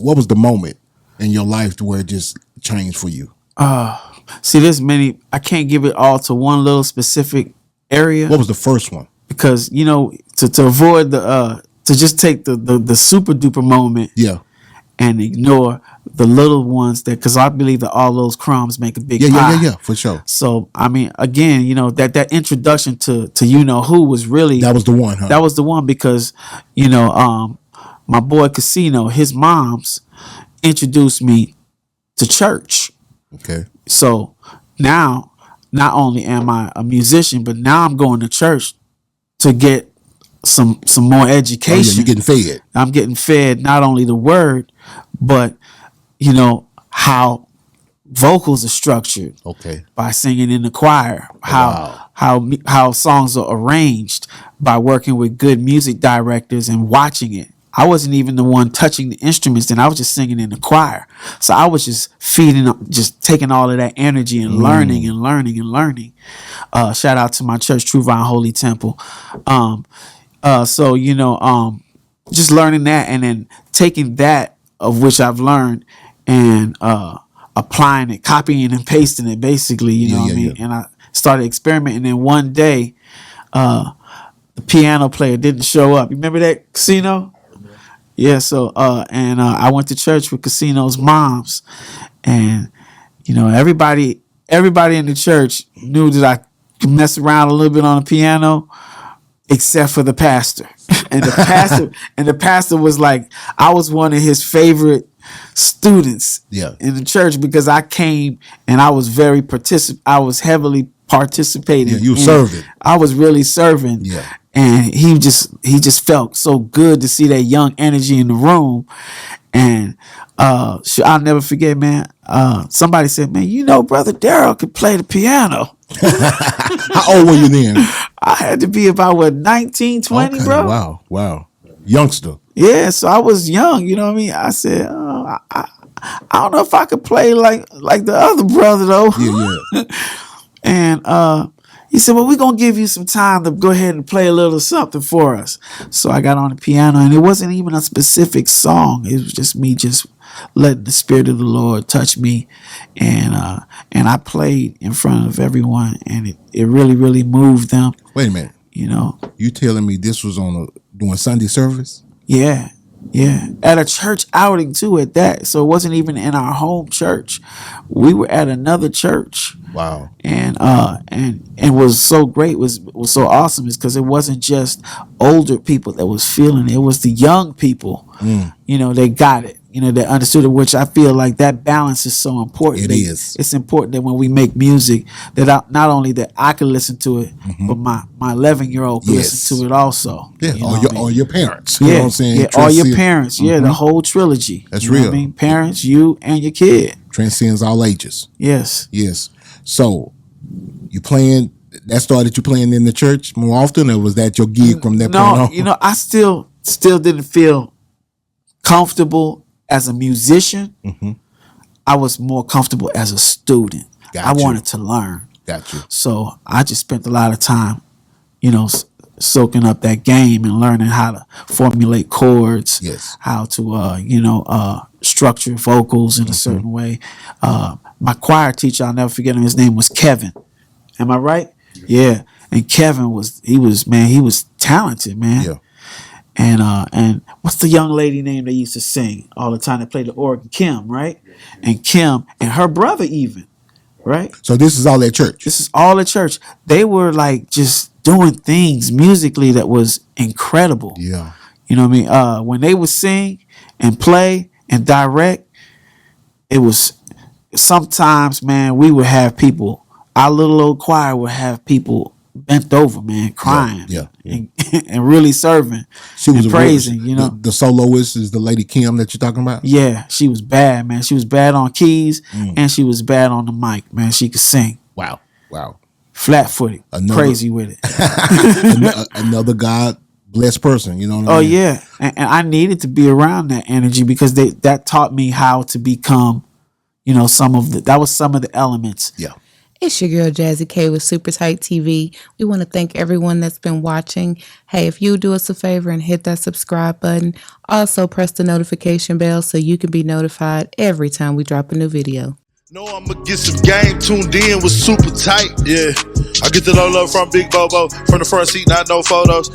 what was the moment in your life where it just changed for you? See, there's many. I can't give it all to one little specific area. What was the first one? Because to avoid to just take the super duper moment, Yeah. and ignore the little ones because I believe that all those crumbs make a big pie. Yeah, for sure. So I mean, again, that introduction to who was really that was the one, huh? That was the one because my boy Casino, his mom's introduced me to church. Okay. So now, not only am I a musician, but now I'm going to church to get some more education. Oh, yeah, you're getting fed. I'm getting fed not only the word, but how vocals are structured. Okay. By singing in the choir. Wow. How songs are arranged by working with good music directors and watching it. I wasn't even the one touching the instruments, then I was just singing in the choir. So I was just just taking all of that energy and learning and learning and learning. Shout out to my church, True Vine Holy Temple. So just learning that and then taking that of which I've learned and applying it, copying and pasting it, basically. You know what I mean? Yeah. And I started experimenting. And one day, the piano player didn't show up. You remember that, Casino? Yeah, so I went to church with Casino's moms, and everybody in the church knew that I could mess around a little bit on the piano, except for the pastor. And the pastor was like, I was one of his favorite students in the church because I came and I was I was heavily participating. Yeah, you were serving. I was really serving. Yeah. And he just felt so good to see that young energy in the room. And I'll never forget, man. Somebody said, man, Brother Darrell could play the piano. How old were you then? I had to be about 19, 20, okay, bro. Wow. Youngster. Yeah, so I was young, you know what I mean? I said, I don't know if I could play like the other brother though. Yeah. And he said, well, we're going to give you some time to go ahead and play a little something for us. So I got on the piano, and it wasn't even a specific song. It was just me just letting the Spirit of the Lord touch me. And I played in front of everyone, and it really, really moved them. Wait a minute. You telling me this was doing Sunday service? Yeah. At a church outing, too, at that. So it wasn't even in our home church. We were at another church. Wow. And was so great, was so awesome is because it wasn't just older people that was feeling it. It was the young people, they got it, they understood it, which I feel like that balance is so important. It is. It's important that when we make music that not only that I can listen to it, but my 11-year-old can listen to it also. Yeah, or your parents. You know what I'm saying? Yeah, all your parents. Yeah, the whole trilogy. That's real. What I mean? Parents, you, and your kid. Transcends all ages. Yes. So, you playing? That started you playing in the church more often, or was that your gig from that point on? I still didn't feel comfortable as a musician. Mm-hmm. I was more comfortable as a student. I wanted to learn. Gotcha. So I just spent a lot of time, soaking up that game and learning how to formulate chords. Yes. How to structure vocals in a certain way. My choir teacher, I'll never forget him. His name was Kevin. Am I right? Yeah. And Kevin was talented, man. Yeah. And what's the young lady name they used to sing all the time that played the organ? Kim, right? And Kim and her brother even, right? So this is all at church? This is all at church. They were like just doing things musically that was incredible. Yeah. You know what I mean? When they would sing and play and direct, it was sometimes, man, we would have people, our little old choir would have people bent over, man, crying, and really serving, she was praising. The soloist is the lady Kim that you're talking about. Yeah, she was bad, man. She was bad on keys, and she was bad on the mic, man. She could sing. Wow, flat-footed, crazy with it. Another God blessed person, you know what I mean? Oh yeah, and I needed to be around that energy because that taught me how to become, some of the elements. Yeah. It's your girl Jazzy K with Super Tight TV. We want to thank everyone that's been watching. Hey, if you do us a favor and hit that subscribe button, also press the notification bell so you can be notified every time we drop a new video. No, I'ma get some game tuned in with Super Tight. Yeah, I get the low from Big Bobo from the front seat, not no photos.